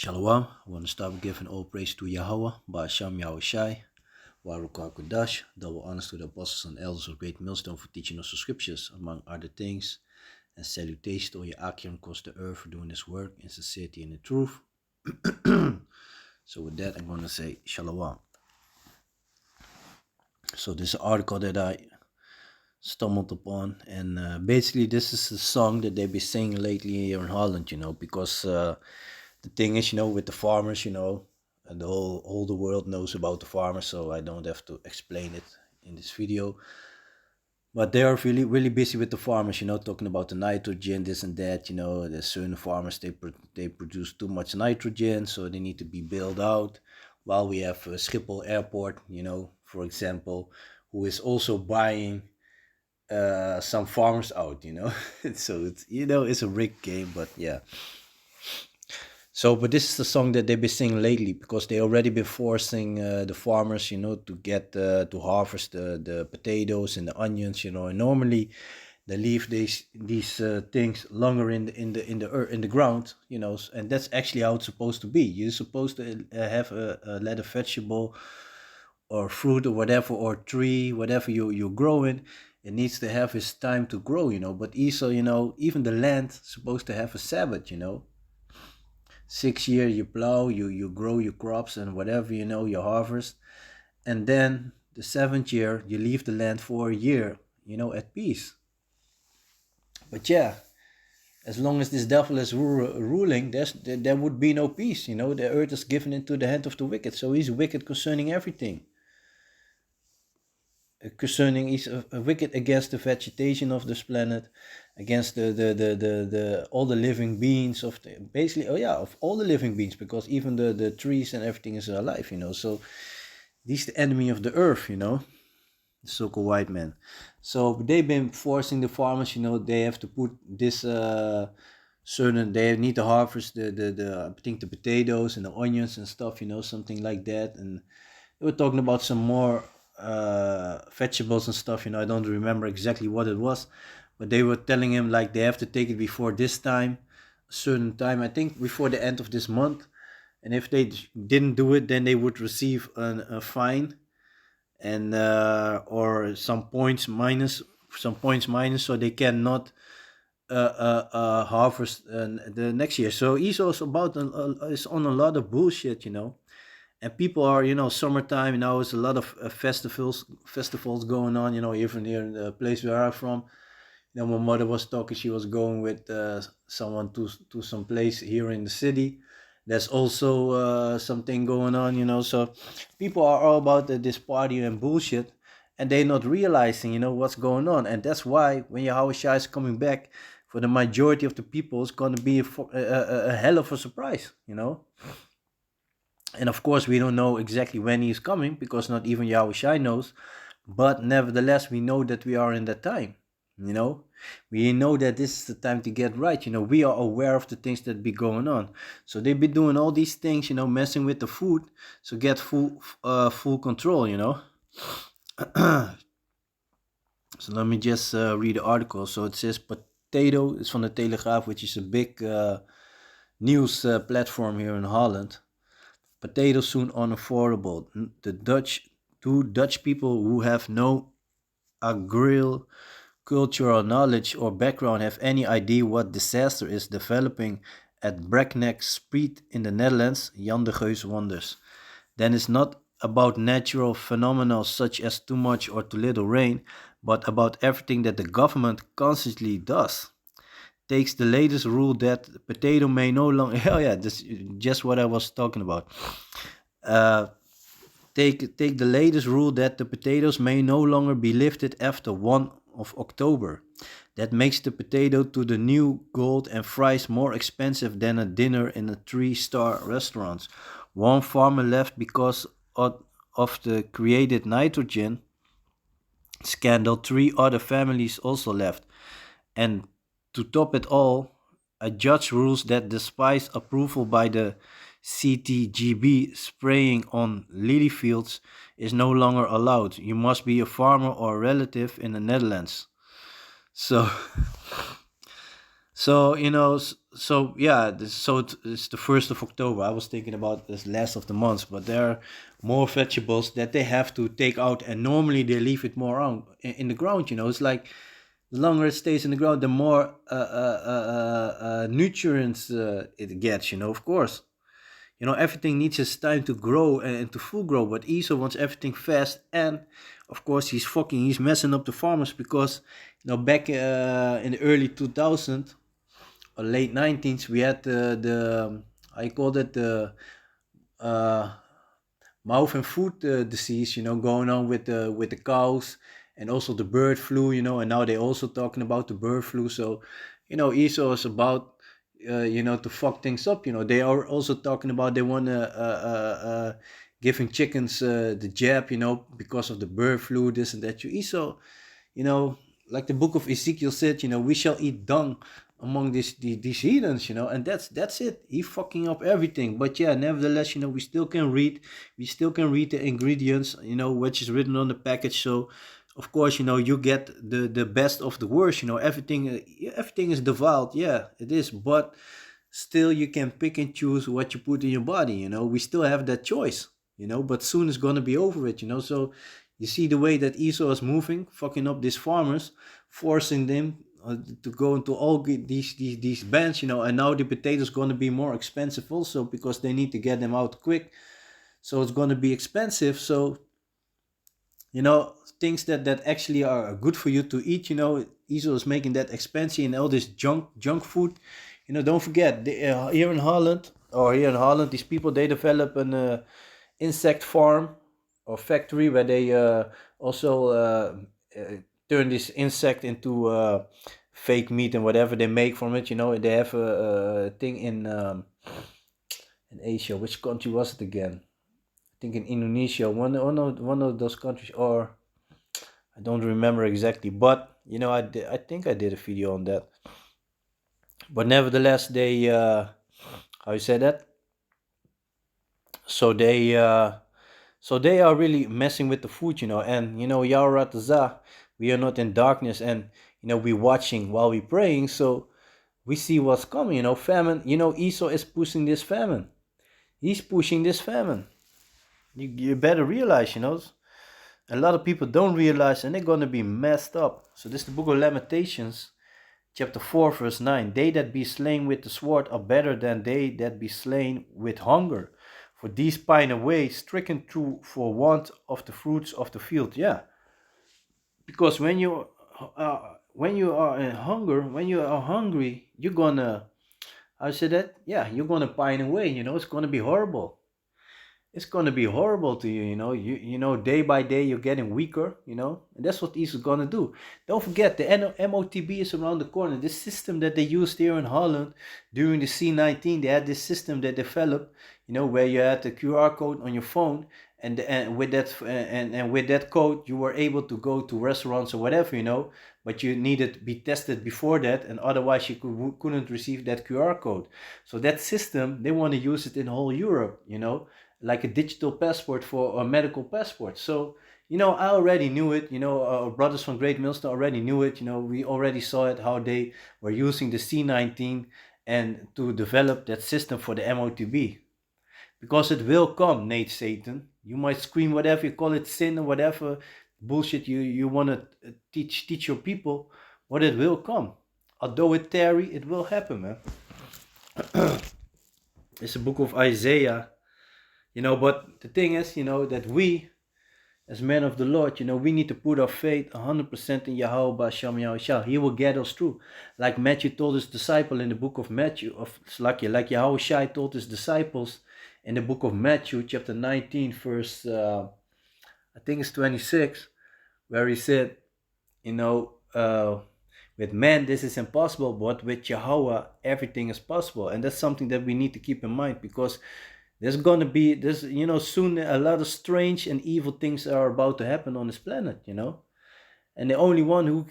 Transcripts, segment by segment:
Shalom. I want to start with giving all praise to Yahawah, bahasham Yahawashi, Warukah Kodash, double honors to the apostles and elders of Great Millstone for teaching us the scriptures, among other things, and salutations to all Yahakim across the earth for doing this work in sincerity and in truth. So with that, I'm going to say Shalom. So this is an article that I stumbled upon, and basically this is the song that they've been singing lately here in Holland, because the thing is, with the farmers, and all the world knows about the farmers, so I don't have to explain it in this video. But they are really, really busy with the farmers, talking about the nitrogen, this and that. There's certain farmers, they produce too much nitrogen, so they need to be built out. While we have Schiphol Airport, for example, who is also buying some farmers out, so it's a rigged game, but yeah. So, but this is the song that they've been singing lately because they already been forcing the farmers, to get to harvest the potatoes and the onions, and normally they leave these things longer in the ground, and that's actually how it's supposed to be. You're supposed to have let a vegetable or fruit or whatever or tree, whatever you're growing. It needs to have its time to grow, But also, even the land is supposed to have a Sabbath, 6 year you plow, you grow your crops and whatever, you harvest, and then the 7th year you leave the land for a year, at peace. But yeah, as long as this devil is ruling, there would be no peace. The earth is given into the hand of the wicked, so he's wicked concerning everything. He's wicked against the vegetation of this planet, against the all the living beings of of all the living beings, because even the trees and everything is alive, so he's the enemy of the earth, the so-called white man. So they've been forcing the farmers, they have to put this certain, they need to harvest the I think the potatoes and the onions and stuff, something like that. And they were talking about some more vegetables and stuff, I don't remember exactly what it was, but they were telling him like they have to take it before this time, a certain time, I think before the end of this month, and if they didn't do it, then they would receive a fine, and or some points minus, so they cannot harvest the next year. So he's also about is on a lot of bullshit, and people are, summertime now, is a lot of festivals going on, even here in the place where I'm from. My mother was talking, she was going with someone to some place here in the city. There's also something going on, so people are all about this party and bullshit, and they're not realizing, what's going on. And that's why when Yahawashi is coming back, for the majority of the people, it's going to be a hell of a surprise, And of course, we don't know exactly when he's coming, because not even Yahawashi knows. But nevertheless, we know that we are in that time, We know that this is the time to get right, We are aware of the things that be going on. So they've been doing all these things, messing with the food, so get full control, So let me just read the article. So it says potato is from the Telegraaf, which is a big news platform here in Holland. Potatoes soon unaffordable. Two Dutch people who have no agricultural knowledge or background have any idea what disaster is developing at breakneck speed in the Netherlands. Jan de Geus wonders. Then it's not about natural phenomena such as too much or too little rain, but about everything that the government constantly does. Takes the latest rule that potato may no longer this just what I was talking about. Take the latest rule that the potatoes may no longer be lifted after 1 of October. That makes the potato to the new gold and fries more expensive than a dinner in a 3-star restaurant. One farmer left because of the created nitrogen scandal. 3 other families also left. And to top it all, a judge rules that despite approval by the CTGB, spraying on lily fields is no longer allowed. You must be a farmer or a relative in the Netherlands. So So so yeah, it's the 1st of October. I was thinking about this last of the month, but there are more vegetables that they have to take out, and normally they leave it more on in the ground. It's like the longer it stays in the ground, the more nutrients it gets. Of course. Everything needs its time to grow and to full grow, but Esau wants everything fast, and of course he's messing up the farmers because back in the early 2000 or late 19th we had the I called it the uh, mouth and foot disease, going on with the cows, and also the bird flu, and now they're also talking about the bird flu. So, Esau is about, to fuck things up. They are also talking about they want to giving chickens the jab, because of the bird flu, this and that. Esau, you know, like the book of Ezekiel said, we shall eat dung among these heathens, and that's it. He fucking up everything. But yeah, nevertheless, we still can read the ingredients, which is written on the package. So of course, you get the best of the worst. Everything is defiled. Yeah, it is, but still you can pick and choose what you put in your body. We still have that choice. But soon it's gonna be over it. So you see the way that Esau is moving, fucking up these farmers, forcing them to go into all these bands, and now the potatoes going to be more expensive also because they need to get them out quick. So it's going to be expensive. So things that actually are good for you to eat. Esau is making that expensive, and all this junk food. Don't forget here in Holland, these people they develop an insect farm or factory where they also uh, turn this insect into fake meat and whatever they make from it. They have a thing in Asia. Which country was it again? I think in Indonesia, one of those countries, or I don't remember exactly. But I think I did a video on that. But nevertheless, they how you say that? So they are really messing with the food, and Yahawashi, we are not in darkness, and we're watching while we're praying, so we see what's coming, famine. Esau is pushing this famine. He's pushing this famine. You better realize, a lot of people don't realize, and they're gonna be messed up. So this is the book of Lamentations, chapter 4, verse 9. They that be slain with the sword are better than they that be slain with hunger. For these pine away, stricken through for want of the fruits of the field. Yeah, because when you are in hunger, when you are hungry, you're gonna, I said that, yeah, you're gonna pine away. It's gonna be horrible. It's gonna be horrible to you. Day by day you're getting weaker. And that's what Esau's gonna do. Don't forget the MOTB is around the corner. This system that they used here in Holland during the C19, they had this system they developed. Where you had the QR code on your phone, and with that code you were able to go to restaurants or whatever. But you needed to be tested before that, and otherwise you couldn't receive that QR code. So that system they want to use it in whole Europe. Like a digital passport for a medical passport. So, I already knew it. Our brothers from Great Millstone already knew it. We already saw it, how they were using the C19 and to develop that system for the MOTB. Because it will come, Nate Satan. You might scream whatever, you call it sin or whatever bullshit you want to teach your people, but it will come. Although it tarry, it will happen, man. It's a book of Isaiah. But the thing is, that we, as men of the Lord, we need to put our faith 100% in Yahawah, bahasham, Yahawashi. He will get us through. Like Matthew told his disciple in the book of Matthew, like Yahawashi told his disciples in the book of Matthew, chapter 19, verse, I think it's 26, where he said, with man this is impossible, but with Yahawah everything is possible. And that's something that we need to keep in mind, because there's gonna be soon a lot of strange and evil things are about to happen on this planet, and the only one who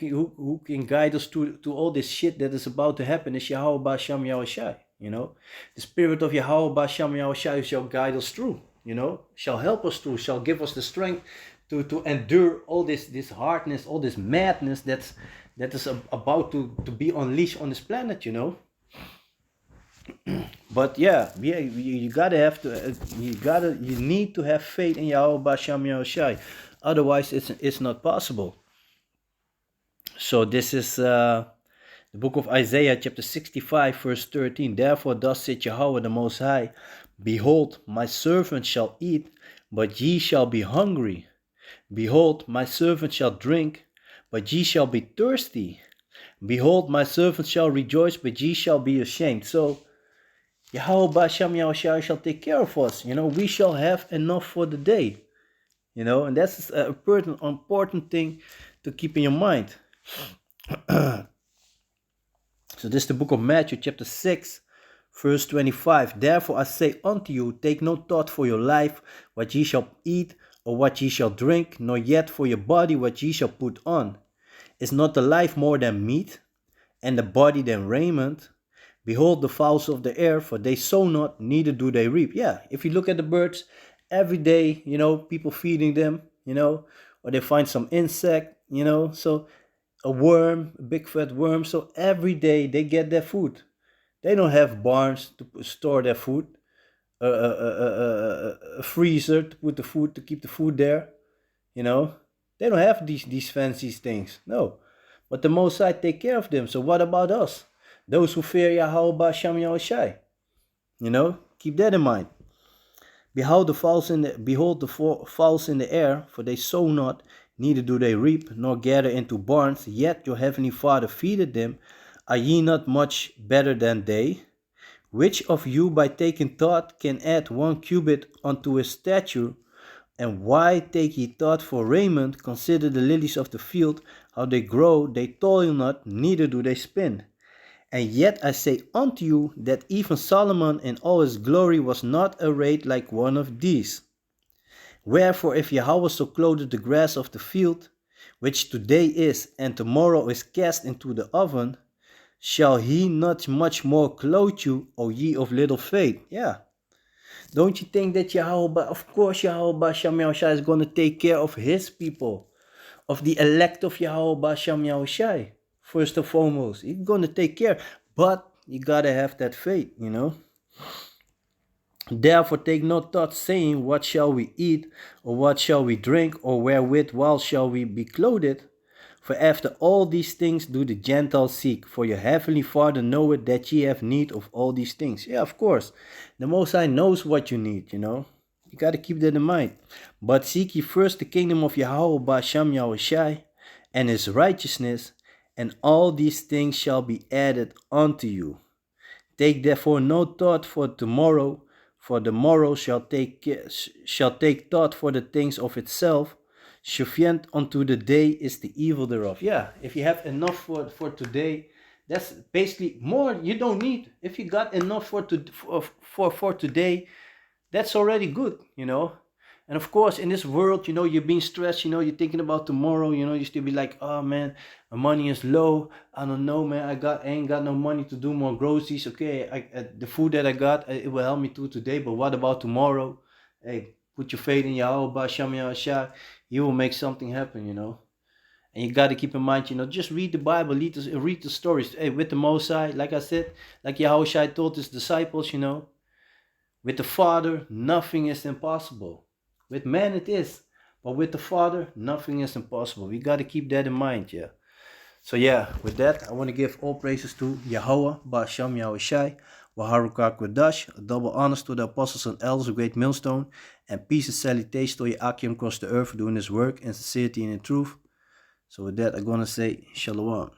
can guide us to all this shit that is about to happen is Yahawah, bahasham, Yahawashi. The spirit of Yahawah, bahasham, Yahawashi shall guide us through, shall help us through, shall give us the strength to endure all this hardness, all this madness that is about to be unleashed on this planet, you know. But yeah, you gotta have to, you need to have faith in Yahweh Basham Yahawashi. Otherwise, it's not possible. So this is the book of Isaiah, chapter 65, verse 13. Therefore, thus saith Yahweh the Most High, behold, my servant shall eat, but ye shall be hungry. Behold, my servant shall drink, but ye shall be thirsty. Behold, my servant shall rejoice, but ye shall be ashamed. So, Yahweh Basham Yahawashi shall take care of us. You know, we shall have enough for the day. You know, and that's a important thing to keep in your mind. So this is the book of Matthew, chapter 6, verse 25. Therefore I say unto you, take no thought for your life, what ye shall eat, or what ye shall drink, nor yet for your body, what ye shall put on. Is not the life more than meat, and the body than raiment? Behold the fowls of the air, for they sow not, neither do they reap. Yeah, if you look at the birds, every day, you know, people feeding them, you know, or they find some insect, you know, so a worm, a big fat worm. So every day they get their food. They don't have barns to store their food, a freezer to put the food, to keep the food there. You know, they don't have these fancy things. No, but the Most High take care of them. So what about us, those who fear Yahweh Basham Yahawashi? You know, keep that in mind. Behold the fowls in the air, for they sow not, neither do they reap, nor gather into barns, yet your heavenly Father feedeth them. Are ye not much better than they? Which of you by taking thought can add 1 cubit unto his stature? And why take ye thought for raiment? Consider the lilies of the field, how they grow, they toil not, neither do they spin. And yet I say unto you, that even Solomon in all his glory was not arrayed like one of these. Wherefore if Yahawah so clothed the grass of the field, which today is, and tomorrow is cast into the oven, shall he not much more clothe you, O ye of little faith? Yeah. Don't you think that Yahawah, of course Yahawah Basham Yahawashi is going to take care of his people, of the elect of Yahawah Basham Yahawashi? First and foremost, he's going to take care, but you got to have that faith, you know. Therefore take no thought, saying, what shall we eat, or what shall we drink, or wherewith shall we be clothed? For after all these things do the Gentiles seek, for your heavenly Father knoweth that ye have need of all these things. Yeah, of course, the Most High knows what you need, you know. You got to keep that in mind. But seek ye first the kingdom of Yahweh Basham Yahawashi, and his righteousness, and all these things shall be added unto you. Take therefore no thought for the morrow shall take thought for the things of itself. Sufficient unto the day is the evil thereof. Yeah, if you have enough for today, that's basically more you don't need. If you got enough for today, that's already good, you know. And of course, in this world, you know, you're being stressed, you know, you're thinking about tomorrow, you know, you still be like, oh man, my money is low. I don't know, man, I ain't got no money to do more groceries. Okay, the food that I got, it will help me through today, but what about tomorrow? Hey, put your faith in Yahweh, Basham Yahawashi, you will make something happen, you know. And you got to keep in mind, you know, just read the Bible, read the stories. Hey, with the Most High, like I said, like Yahawashi told his disciples, you know, with the Father, nothing is impossible. With man it is, but with the Father, nothing is impossible. We got to keep that in mind, yeah. So yeah, with that, I want to give all praises to Yahawah, Basham Yahawashi, Waharuka Kodash, a double honors to the apostles and elders of Great Millstone, and peace and salutation to Yahakim across the earth for doing this work in sincerity and in truth. So with that, I'm going to say Shalom.